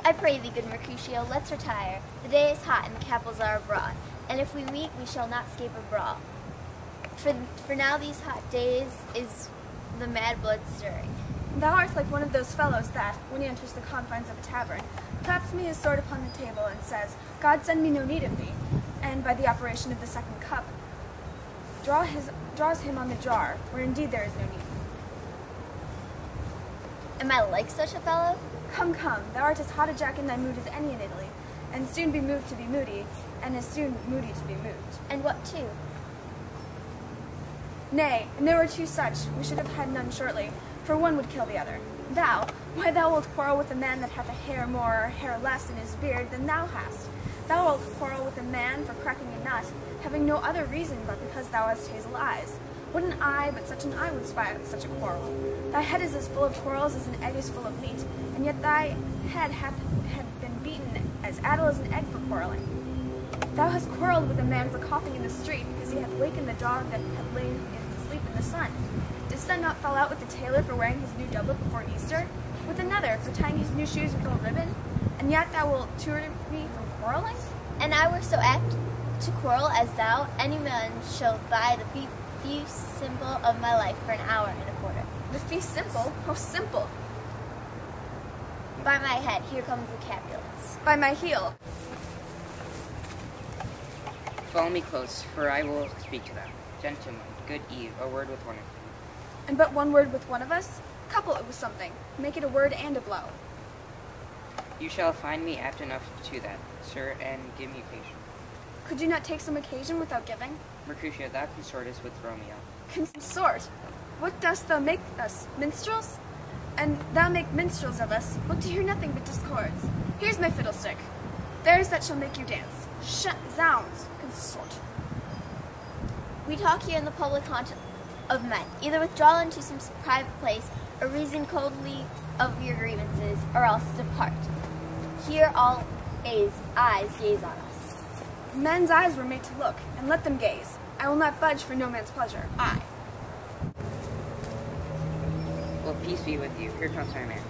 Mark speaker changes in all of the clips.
Speaker 1: I pray thee, good Mercutio, let's retire. The day is hot and the capitals are abroad, and if we meet, we shall not escape a brawl. For now these hot days is the mad blood stirring.
Speaker 2: Thou art like one of those fellows that, when he enters the confines of a tavern, claps me his sword upon the table and says, God send me no need of thee, and by the operation of the second cup, draws him on the jar, where indeed there is no need.
Speaker 1: Am I like such a fellow?
Speaker 2: Come, come, thou art as hot a jack in thy mood as any in Italy, and soon be moved to be moody, and as soon moody to be moved.
Speaker 1: And what two?
Speaker 2: Nay, and there were two such, we should have had none shortly, for one would kill the other. Thou, why thou wilt quarrel with a man that hath a hair more or a hair less in his beard than thou hast. Thou wilt quarrel with a man for cracking a nut, having no other reason but because thou hast hazel eyes. What an eye but such an eye would spy at such a quarrel? Thy head is as full of quarrels as an egg is full of meat, and yet thy head hath been beaten as addle as an egg for quarreling. Thou hast quarreled with a man for coughing in the street because he hath wakened the dog that had lain asleep in the sun. Didst thou not fall out with the tailor for wearing his new doublet before Easter? With another for tying his new shoes with gold ribbon? And yet thou wilt tutor me from quarreling?
Speaker 1: And I were so apt to quarrel as thou, any man shall buy the fee simple of my life for an hour and a quarter.
Speaker 2: The fee simple? How simple?
Speaker 1: By my head, here comes the Capulets.
Speaker 2: By my heel.
Speaker 3: Follow me close, for I will speak to them. Gentlemen, good eve, a word with one of you.
Speaker 2: And but one word with one of us? Couple it with something. Make it a word and a blow.
Speaker 3: You shall find me apt enough to that, sir, and give me patience.
Speaker 2: Could you not take some occasion without giving?
Speaker 3: Mercutio, thou consortest with Romeo.
Speaker 2: Consort? What dost thou make us, minstrels? And thou make minstrels of us, look to hear nothing but discords. Here's my fiddlestick. There's that shall make you dance. Zounds, consort.
Speaker 1: We talk here in the public haunt of men. Either withdraw into some private place, or reason coldly of your grievances, or else depart. Here all eyes gaze on us.
Speaker 2: Men's eyes were made to look, and let them gaze. I will not budge for no man's pleasure. I.
Speaker 3: Well, peace be with you. Here comes my man.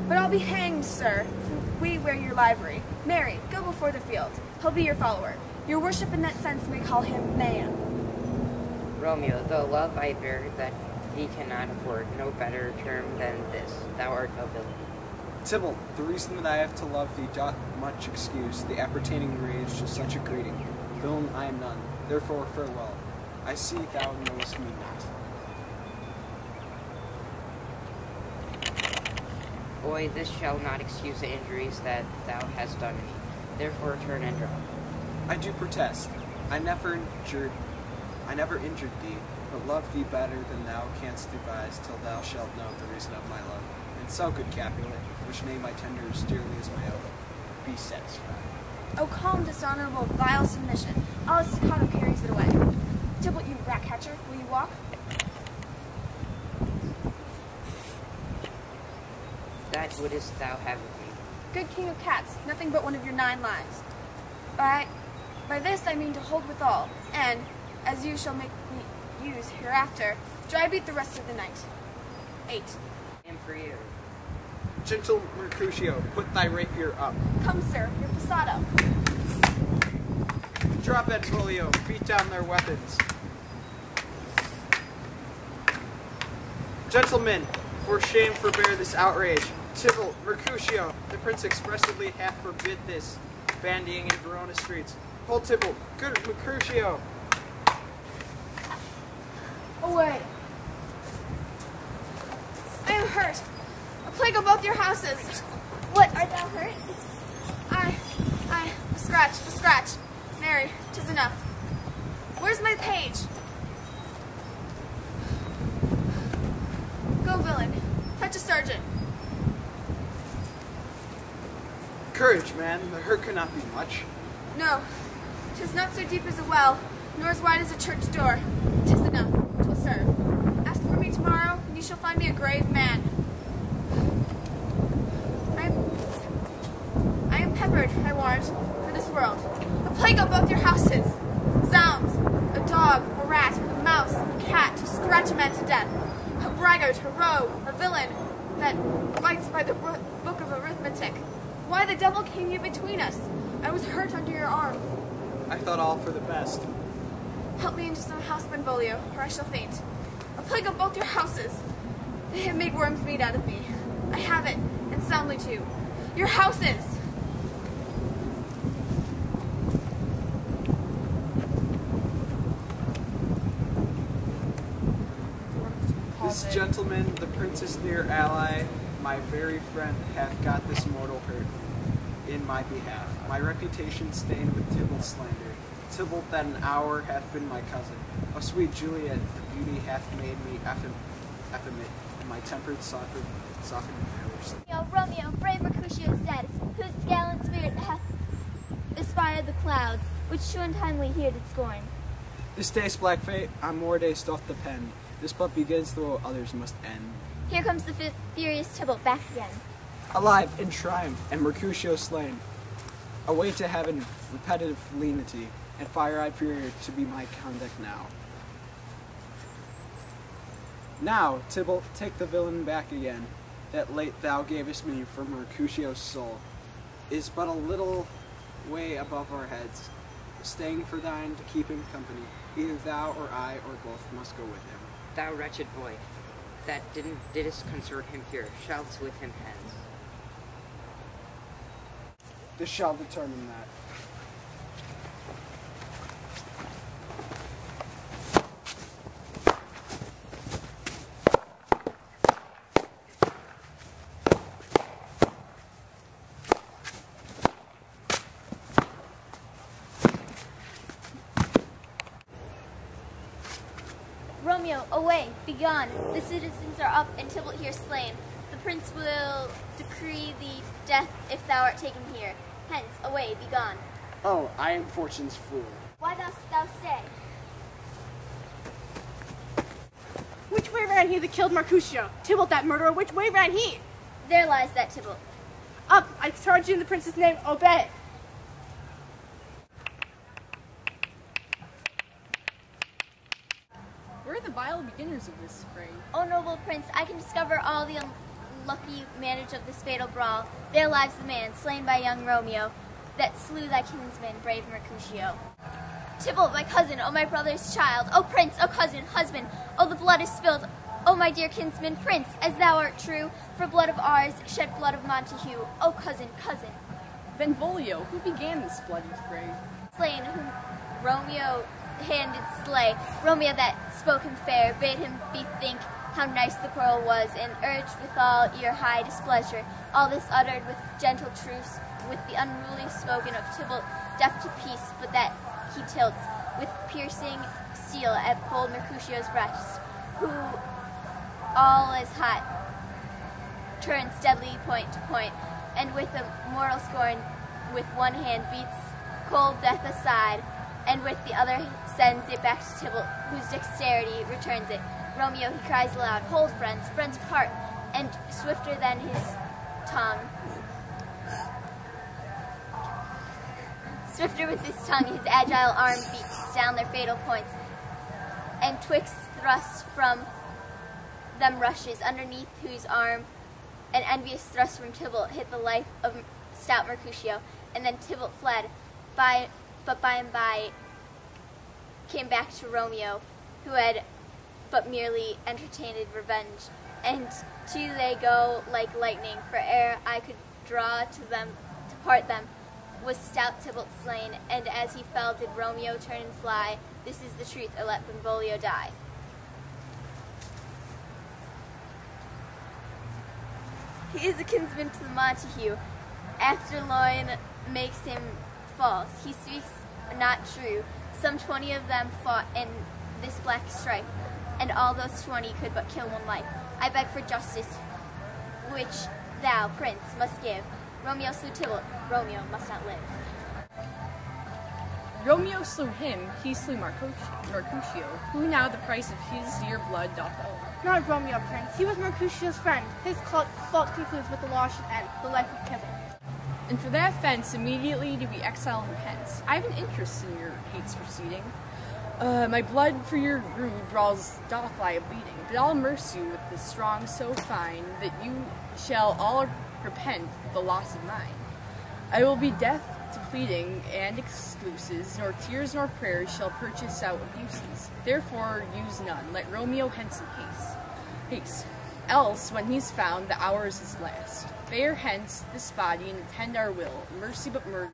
Speaker 2: But I'll be hanged, sir, if we wear your livery. Marry, go before the field. He'll be your follower. Your worship in that sense may call him man.
Speaker 3: Romeo, the love I bear that he cannot afford no better term than this. Thou art a villain.
Speaker 4: Tybalt, the reason that I have to love thee doth much excuse the appertaining rage to such a greeting. Villain I am none, therefore farewell. I see thou knowest me not.
Speaker 3: Boy, this shall not excuse the injuries that thou hast done me. Therefore turn and drop.
Speaker 4: I do protest. I never injured thee, but loved thee better than thou canst devise, till thou shalt know the reason of my love. And so, good Capulet, which name I tender as dearly as my own, be satisfied.
Speaker 2: Oh, calm, dishonorable, vile submission. All staccato carries it away. Tybalt, you rat catcher, will you walk?
Speaker 3: That wouldst thou have of me.
Speaker 2: Good king of cats, nothing but one of your 9 lives. By this I mean to hold withal, and, as you shall make me use hereafter, dry beat the rest of the night. 8.
Speaker 3: And for you.
Speaker 4: Gentle Mercutio, put thy rapier up.
Speaker 2: Come, sir, your passado.
Speaker 4: Drop at Folio, beat down their weapons. Gentlemen, for shame forbear this outrage. Tybalt, Mercutio, the prince expressively hath forbid this bandying in Verona streets. Hold Tybalt, good Mercutio.
Speaker 2: Away. I am hurt. A plague of both your houses.
Speaker 1: What, art thou hurt?
Speaker 2: A scratch. Mary, 'tis enough. Where's my page? Go, villain. Fetch a sergeant.
Speaker 4: Courage, man, the hurt cannot be much.
Speaker 2: No, 'tis not so deep as a well, nor as wide as a church door. 'Tis enough. 'Twill serve. Ask for me tomorrow, and you shall find me a grave man. I am peppered, I warrant, for this world. A plague of both your houses. Zounds, a dog, a rat, a mouse, a cat, to scratch a man to death. A braggart, a rogue, a villain, that fights by the book of arithmetic. Why the devil came you between us? I was hurt under your arm.
Speaker 4: I thought all for the best.
Speaker 2: Help me into some house, Benvolio, or I shall faint. A plague of both your houses. They have made worms meat out of me. I have it, and soundly too. Your houses!
Speaker 4: This gentleman, the prince's near ally, my very friend, hath got this mortal hurt in my behalf. My reputation stained with Tybalt's slander. Tybalt that an hour hath been my cousin. O sweet Juliet, the beauty hath made me effeminate, and my tempered softened powers.
Speaker 1: Romeo, brave Mercutio said, whose gallant spirit hath aspired the clouds, which too untimely here did scorn.
Speaker 4: This day's black fate on more days doth depend. This but begins, though others must end.
Speaker 1: Here comes the furious Tybalt back again.
Speaker 4: Alive in triumph, and Mercutio slain. Away to heaven, repetitive lenity, and fire-eyed fury to be my conduct now. Now, Tybalt, take the villain back again, that late thou gavest me for Mercutio's soul, is but a little way above our heads, staying for thine to keep him company. Either thou or I or both must go with him.
Speaker 3: Thou wretched boy, that didst consort him here, shalt with him hence.
Speaker 4: This shall determine that.
Speaker 1: Romeo, away, begone. The citizens are up, and Tybalt here slain. The prince will decree thee death if thou art taken here. Hence, away, begone.
Speaker 4: Oh, I am fortune's fool.
Speaker 1: Why dost thou stay?
Speaker 2: Which way ran he that killed Mercutio? Tybalt, that murderer, which way ran he?
Speaker 1: There lies that Tybalt.
Speaker 2: Up, I charge you in the prince's name, obey.
Speaker 5: Where are the vile beginners of this fray?
Speaker 1: O noble prince, I can discover all the unlucky manage of this fatal brawl. There lies the man, slain by young Romeo, that slew thy kinsman, brave Mercutio. Tybalt, my cousin, O my brother's child, O prince, O cousin, husband, O the blood is spilled, O my dear kinsman, prince, as thou art true, for blood of ours, shed blood of Montague, O cousin, cousin.
Speaker 5: Benvolio, who began this bloody fray?
Speaker 1: Slain, whom Romeo handed slay. Romeo that spoke him fair, bade him bethink how nice the quarrel was, and urged with all your high displeasure. All this uttered with gentle truce, with the unruly spoken of Tybalt, deaf to peace, but that he tilts with piercing steel at bold Mercutio's breast, who all as hot turns deadly point to point, and with a mortal scorn with one hand beats cold death aside, and with the other sends it back to Tybalt, whose dexterity returns it. Romeo, he cries aloud, hold friends, friends part, and swifter than his tongue, swifter with his tongue, his agile arm beats down their fatal points, and twixt thrust from them rushes, underneath whose arm an envious thrust from Tybalt hit the life of stout Mercutio, and then Tybalt fled, but by and by came back to Romeo, who had but merely entertained revenge, and to they go like lightning, for ere I could draw to them to part them, was stout Tybalt slain, and as he fell did Romeo turn and fly. This is the truth, or let Benvolio die. He is a kinsman to the Montague. After loin makes him false. He speaks not true. Some 20 of them fought in this black strife, and all those 20 could but kill one life. I beg for justice, which thou, prince, must give. Romeo slew Tybalt. Romeo must not live.
Speaker 5: Romeo slew him, he slew Mercutio, who now the price of his dear blood doth owe.
Speaker 2: Not Romeo, prince. He was Mercutio's friend. His fault concludes with the law should end, the life of Tybalt.
Speaker 5: And for that offense, immediately to be exiled from hence. I have an interest in your hate's proceeding. My blood for your rude brawls doth lie a-bleeding, but I'll immerse you with the strong so fine that you shall all repent the loss of mine. I will be deaf to pleading and excuses, nor tears nor prayers shall purchase out abuses. Therefore use none, let Romeo hence in haste. Else, when he's found, the hour's his last. Bear hence this body and attend our will, mercy but murder.